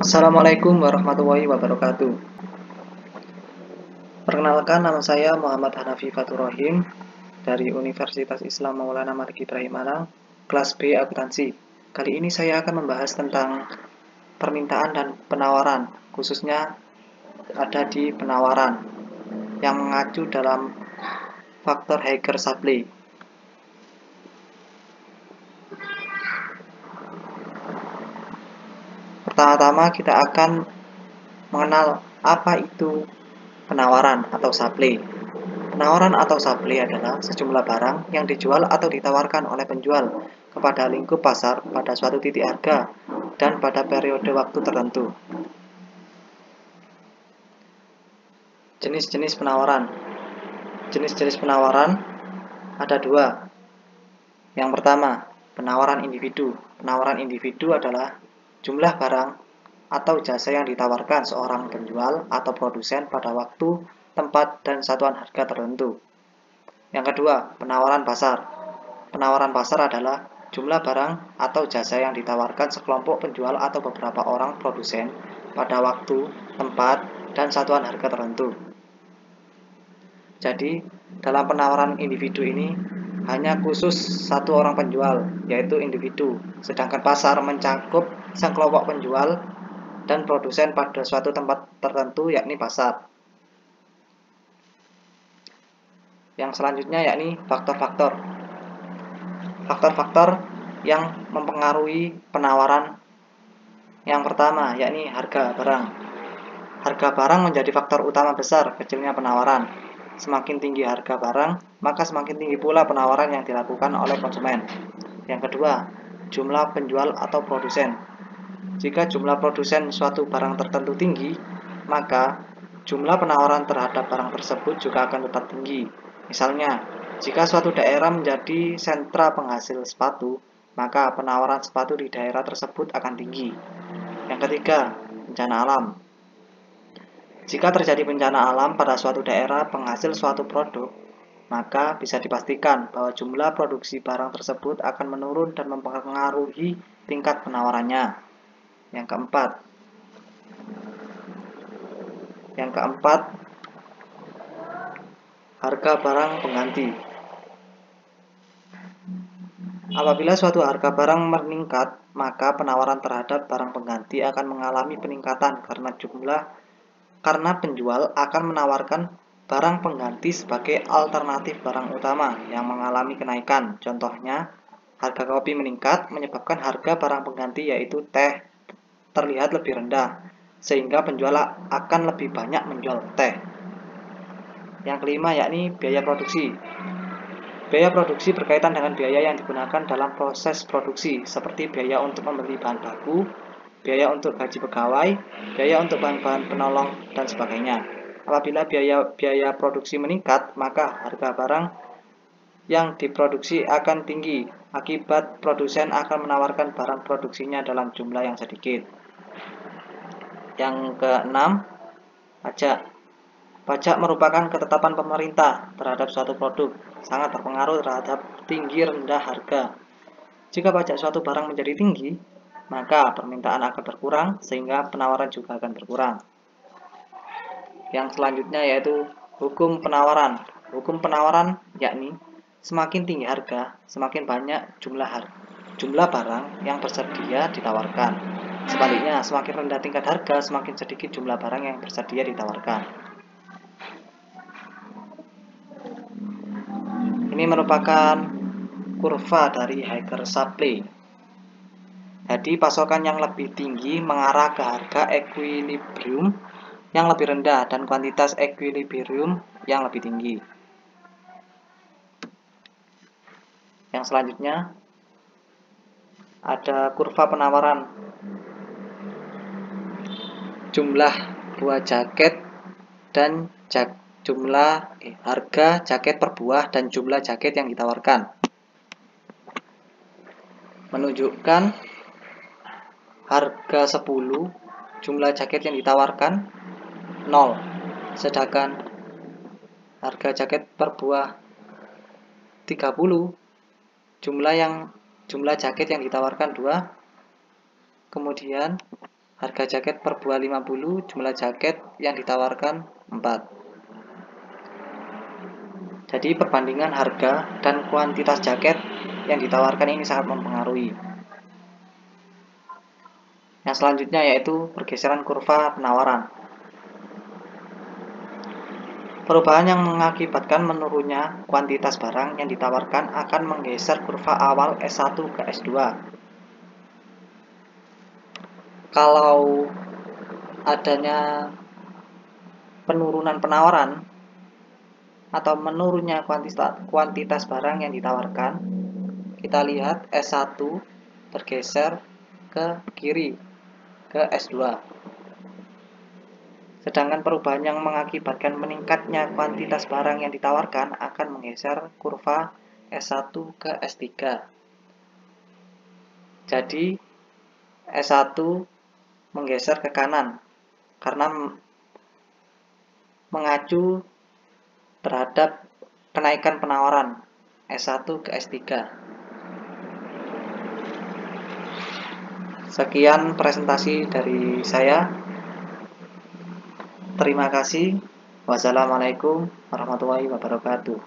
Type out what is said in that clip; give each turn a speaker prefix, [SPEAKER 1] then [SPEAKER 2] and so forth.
[SPEAKER 1] Assalamualaikum warahmatullahi wabarakatuh. Perkenalkan, nama saya Muhammad Hanafi Fatur Rahim dari Universitas Islam Maulana Malik Ibrahim Malang, kelas B akuntansi. Kali ini saya akan membahas tentang permintaan dan penawaran, khususnya ada di penawaran yang mengacu dalam faktor Hager-Shapley. Pertama-tama kita akan mengenal apa itu penawaran atau supply. Penawaran atau supply adalah sejumlah barang yang dijual atau ditawarkan oleh penjual kepada lingkup pasar pada suatu titik harga dan pada periode waktu tertentu. Jenis-jenis penawaran. Jenis-jenis penawaran ada dua. Yang pertama, penawaran individu. Penawaran individu adalah jumlah barang atau jasa yang ditawarkan seorang penjual atau produsen pada waktu, tempat, dan satuan harga tertentu. Yang kedua, penawaran pasar. Penawaran pasar adalah jumlah barang atau jasa yang ditawarkan sekelompok penjual atau beberapa orang produsen pada waktu, tempat, dan satuan harga tertentu. Jadi, dalam penawaran individu ini hanya khusus satu orang penjual, yaitu individu, sedangkan pasar mencakup sekelompok penjual dan produsen pada suatu tempat tertentu, yakni pasar. Yang selanjutnya yakni faktor-faktor. Faktor-faktor yang mempengaruhi penawaran. Yang pertama yakni harga barang. Harga barang menjadi faktor utama besar kecilnya penawaran. Semakin tinggi harga barang, maka semakin tinggi pula penawaran yang dilakukan oleh konsumen. Yang kedua, jumlah penjual atau produsen. Jika jumlah produsen suatu barang tertentu tinggi, maka jumlah penawaran terhadap barang tersebut juga akan tetap tinggi. Misalnya, jika suatu daerah menjadi sentra penghasil sepatu, maka penawaran sepatu di daerah tersebut akan tinggi. Yang ketiga, bencana alam. Jika terjadi bencana alam pada suatu daerah penghasil suatu produk, maka bisa dipastikan bahwa jumlah produksi barang tersebut akan menurun dan mempengaruhi tingkat penawarannya. Yang keempat, harga barang pengganti. Apabila suatu harga barang meningkat, maka penawaran terhadap barang pengganti akan mengalami peningkatan karena penjual akan menawarkan barang pengganti sebagai alternatif barang utama yang mengalami kenaikan. Contohnya, harga kopi meningkat menyebabkan harga barang pengganti yaitu teh terlihat lebih rendah, sehingga penjual akan lebih banyak menjual teh. Yang kelima yakni biaya produksi. Biaya produksi berkaitan dengan biaya yang digunakan dalam proses produksi, seperti biaya untuk membeli bahan baku, biaya untuk gaji pegawai, biaya untuk bahan-bahan penolong, dan sebagainya. Apabila biaya produksi meningkat, maka harga barang yang diproduksi akan tinggi, akibat produsen akan menawarkan barang produksinya dalam jumlah yang sedikit. Yang keenam, pajak. Pajak merupakan ketetapan pemerintah terhadap suatu produk, sangat berpengaruh terhadap tinggi rendah harga. Jika pajak suatu barang menjadi tinggi, maka permintaan akan berkurang sehingga penawaran juga akan berkurang. Yang selanjutnya yaitu hukum penawaran. Hukum penawaran yakni semakin tinggi harga, semakin banyak jumlah barang yang bersedia ditawarkan. Sebaliknya, semakin rendah tingkat harga, semakin sedikit jumlah barang yang bersedia ditawarkan. Ini merupakan kurva dari Hager-Shapley. Jadi pasokan yang lebih tinggi mengarah ke harga equilibrium yang lebih rendah dan kuantitas equilibrium yang lebih tinggi. Yang selanjutnya ada kurva penawaran. Jumlah buah jaket dan harga jaket per buah dan jumlah jaket yang ditawarkan menunjukkan harga 10, jumlah jaket yang ditawarkan 0, sedangkan harga jaket per buah 30, jumlah jaket yang ditawarkan 2, kemudian Harga jaket per buah 50, jumlah jaket yang ditawarkan 4. Jadi perbandingan harga dan kuantitas jaket yang ditawarkan ini sangat mempengaruhi. Yang selanjutnya yaitu pergeseran kurva penawaran. Perubahan yang mengakibatkan menurunnya kuantitas barang yang ditawarkan akan menggeser kurva awal S1 ke S2. Kalau adanya penurunan penawaran atau menurunnya kuantitas barang yang ditawarkan, kita lihat S1 bergeser ke kiri, ke S2. Sedangkan perubahan yang mengakibatkan meningkatnya kuantitas barang yang ditawarkan akan menggeser kurva S1 ke S3. Jadi S1 menggeser ke kanan karena mengacu terhadap kenaikan penawaran S1 ke S3. Sekian presentasi dari saya. Terima kasih. Wassalamualaikum warahmatullahi wabarakatuh.